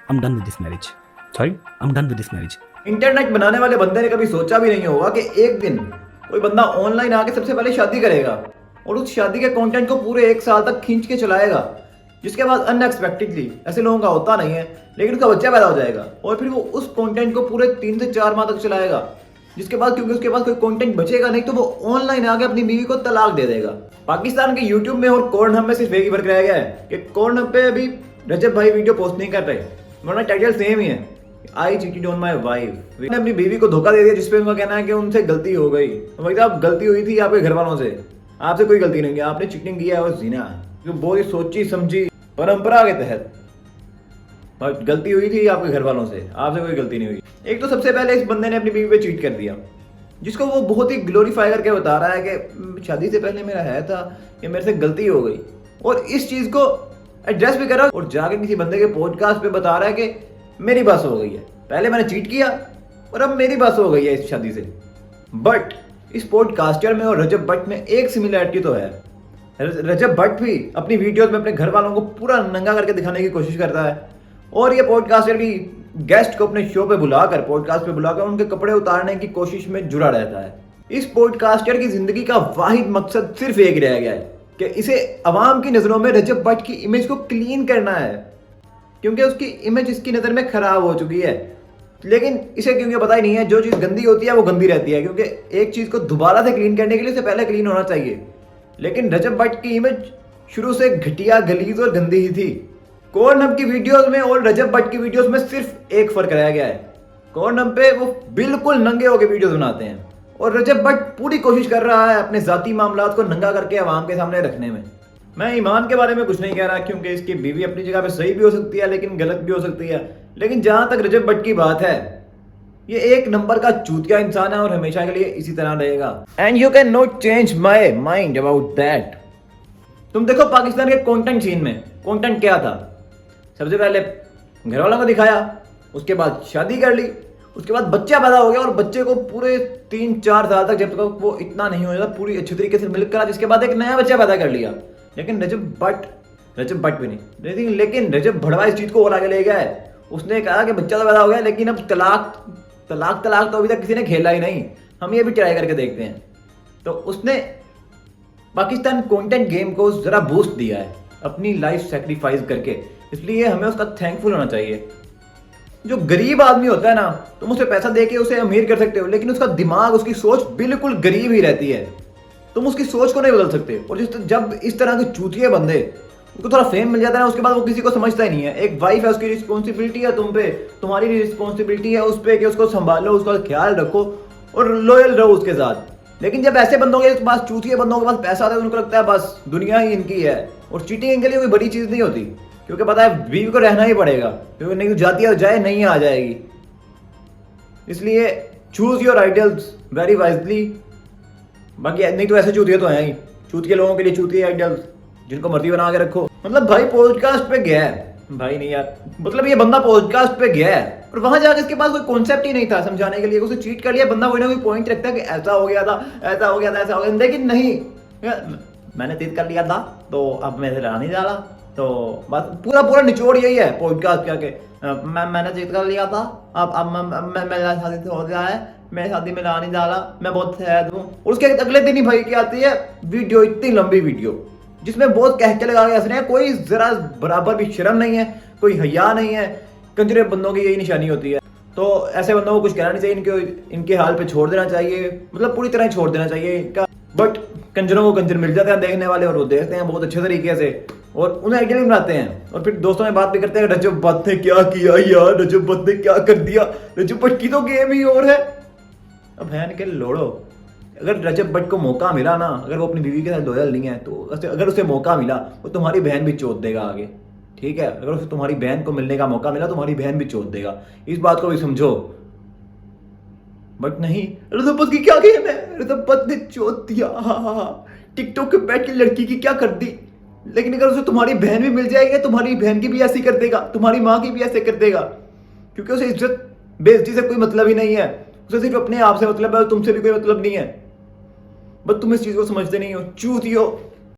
I'm done with this marriage. Sorry, I'm done with this marriage. Internet बनाने वाले बंदे ने कभी सोचा भी नहीं होगा कि एक दिन कोई बंदा ऑनलाइन आके सबसे पहले शादी करेगा और उस शादी के कंटेंट को पूरे एक साल तक खींच के चलाएगा, जिसके बाद अनएक्सपेक्टेडली, ऐसे लोगों का होता नहीं है, लेकिन उसका बच्चा पैदा हो जाएगा और फिर वो उस कंटेंट को पूरे 3 से 4 माह तक चलाएगा, जिसके बाद क्योंकि उसके पास कोई कंटेंट बचेगा नहीं तो वो ऑनलाइन आके अपनी बीवी को तलाक दे देगा। पाकिस्तान के यूट्यूब में और कॉर्नहब में सिर्फ एक ही फर्क रह गया है कि कॉर्नहब पे अभी रजब भाई वीडियो पोस्ट नहीं कर रहे, वरना टाइटल सेम ही है, आई चीटेड ऑन माय वाइफ। ने अपनी बीवी को धोखा दे दिया, जिसपे उनका कहना है कि उनसे गलती हो गई। तो भाई साहब, गलती हुई थी आपके घर वालों से, आपसे कोई गलती नहीं है, आपने चीटिंग किया है और जीना जो बहुत ही सोची समझी परंपरा के तहत गलती हुई थी आपके घर वालों से, आपसे कोई गलती नहीं हुई। एक तो सबसे पहले इस बंदे ने अपनी बीवी पे चीट कर दिया, जिसको वो बहुत ही ग्लोरीफाई करके बता रहा है कि शादी से पहले मेरा है था, ये मेरे से गलती हो गई, और इस चीज को एड्रेस भी करा और जाके किसी बंदे के पॉडकास्ट पे बता रहा है कि मेरी बस हो गई है, पहले मैंने चीट किया और अब मेरी बस हो गई है इस शादी से। बट इस पॉडकास्टर में और रजब भट्ट में एक सिमिलरिटी तो है। रजब भट्ट भी अपनी वीडियोस में अपने घर वालों को पूरा नंगा करके दिखाने की कोशिश करता है, और ये पॉडकास्टर भी गेस्ट को अपने शो पे बुलाकर, पॉडकास्ट पे बुलाकर उनके कपड़े उतारने की कोशिश में जुड़ा रहता है। इस पॉडकास्टर की जिंदगी का वाहिद मकसद सिर्फ एक रह गया है कि इसे अवाम की नजरों में रजब भट्ट की इमेज को क्लीन करना है, क्योंकि उसकी इमेज इसकी नज़र में खराब हो चुकी है। लेकिन इसे क्योंकि पता ही नहीं है, जो चीज़ गंदी होती है वो गंदी रहती है, क्योंकि एक चीज़ को दोबारा से क्लीन करने के लिए उसे पहले क्लीन होना चाहिए। लेकिन रजब भट्ट की इमेज शुरू से घटिया, गलीज और गंदी ही थी। कॉर्नहब की वीडियोस में और रजब भट्ट की वीडियोस में सिर्फ एक फर्क रह गया है, कॉर्नहब पे वो बिल्कुल नंगे होकर वीडियोस बनाते हैं और रजब भट्ट पूरी कोशिश कर रहा है अपने जाती मामलात को नंगा करके आवाम के सामने रखने में। मैं ईमान के बारे में कुछ नहीं कह रहा, क्योंकि इसकी बीवी अपनी जगह पे सही भी हो सकती है लेकिन गलत भी हो सकती है। लेकिन जहां तक रजब भट्ट की बात है, ये एक नंबर का चूतिया इंसान है और हमेशा के लिए इसी तरह रहेगा। And you can not change my mind about that. तुम देखो पाकिस्तान के कंटेंट सीन में कंटेंट क्या था, सबसे पहले घर वालों को दिखाया, उसके बाद शादी कर ली, उसके बाद बच्चा पैदा हो गया और बच्चे को पूरे 3-4 साल तक, जब तक वो इतना नहीं हो जाता, पूरी अच्छी तरीके से मिल्क करा, जिसके बाद एक नया बच्चा पैदा कर लिया। लेकिन रजब भट्ट भी नहीं, लेकिन रजब भड़वा इस चीज को और आगे ले गया है। उसने कहा कि बच्चा तो पैदा हो गया, लेकिन अब तलाक तो अभी तक किसी ने खेला ही नहीं, हम ये भी ट्राई करके देखते हैं। तो उसने पाकिस्तान कंटेंट गेम को जरा बूस्ट दिया है अपनी लाइफ सेक्रीफाइस करके, इसलिए हमें उसका थैंकफुल होना चाहिए। जो गरीब आदमी होता है ना, तुम उसे पैसा दे के उसे अमीर कर सकते हो, लेकिन उसका दिमाग, उसकी सोच बिल्कुल गरीब ही रहती है, तुम उसकी सोच को नहीं बदल सकते। और जब इस तरह के चूतिए बंदे, उनको थोड़ा फेम मिल जाता है ना, उसके बाद वो किसी को समझता ही नहीं है। एक वाइफ है, उसकी रिस्पॉन्सिबिलिटी है तुम पे, तुम्हारी रिस्पॉन्सिबिलिटी है उस पे कि उसको संभालो, उसका ख्याल रखो और लॉयल रहो उसके साथ। लेकिन जब ऐसे बंदों के पास, चूतिए बंदों के पास पैसा आता है, उनको लगता है बस दुनिया ही इनकी है, और चीटिंग इनके लिए कोई बड़ी चीज नहीं होती, क्योंकि पता है बीवी को रहना ही पड़ेगा, क्योंकि नहीं तो जाती है जाए, नहीं आ जाएगी। इसलिए choose your ideals very wisely. बाकी नहीं तो ऐसे चूतिए तो हैं ही, चूतिए लोगों के लिए चूतिए आइडियल्स, जिनको मर्जी बना के रखो। मतलब भाई पॉडकास्ट पे गया है, भाई नहीं यार, मतलब ये बंदा पॉडकास्ट पे गया है और वहां जाकर इसके पास कोई कॉन्सेप्ट ही नहीं था समझाने के लिए, उसे चीट कर लिया। बंदा कोई ना कोई पॉइंट रखता है कि ऐसा हो गया था, ऐसा हो गया था, ऐसा हो गया, लेकिन नहीं, मैंने चीट कर लिया था तो अब मैं नहीं डाला, तो बस पूरा निचोड़ यही है पॉडकास्ट क्या के, मैंने चीट कर लिया था, अब मेरा शादी से हो गया है, मैं शादी में ला नहीं डाला, मैं बहुत सैड हूँ। और उसके अगले दिन ही भाई क्या आती है वीडियो, इतनी लंबी वीडियो जिसमें बहुत कह के लगा के हंस रहे हैं, कोई जरा बराबर भी शर्म नहीं है, कोई हया नहीं है। कंजरे बंदों की यही निशानी होती है। तो ऐसे बंदों को कुछ कहना नहीं चाहिए, इनके हाल पे छोड़ देना चाहिए, मतलब पूरी तरह छोड़ देना चाहिए इनका। बट कंजरों को कंजर मिल जाते हैं देखने वाले, और वो देखते हैं बहुत अच्छे तरीके से और उन्हें आइडियल भी बनाते हैं, और फिर दोस्तों में बात भी करते हैं रजब भट्ट ने क्या किया यार, रजब भट्ट ने क्या कर दिया, रजब भट्ट की तो गेम ही और है। अब बहन के लोड़ो, अगर रजब भट्ट को मौका मिला ना, अगर वो अपनी बीवी के साथ लॉयल नहीं है, तो अगर उसे मौका मिला, वो तुम्हारी बहन भी चोट देगा आगे, ठीक है। अगर उसे तुम्हारी बहन को मिलने का मौका मिला, तुम्हारी बहन भी चोट देगा, इस बात को भी समझो। बट नहीं, रजब भट्ट की क्या गेम है, रजब भट्ट ने चोट दिया, टिकटॉक पे बैठ के लड़की की क्या कर दी। लेकिन अगर उसे तुम्हारी बहन भी मिल जाएगी, तुम्हारी बहन की भी ऐसी कर देगा, तुम्हारी माँ की भी ऐसे कर देगा, क्योंकि उसे इज्जत बेइज्जती से कोई मतलब ही नहीं है, उसे सिर्फ अपने आप से मतलब है, तुमसे भी कोई मतलब नहीं है। बस तुम इस चीज को समझते नहीं हो, चूतियो।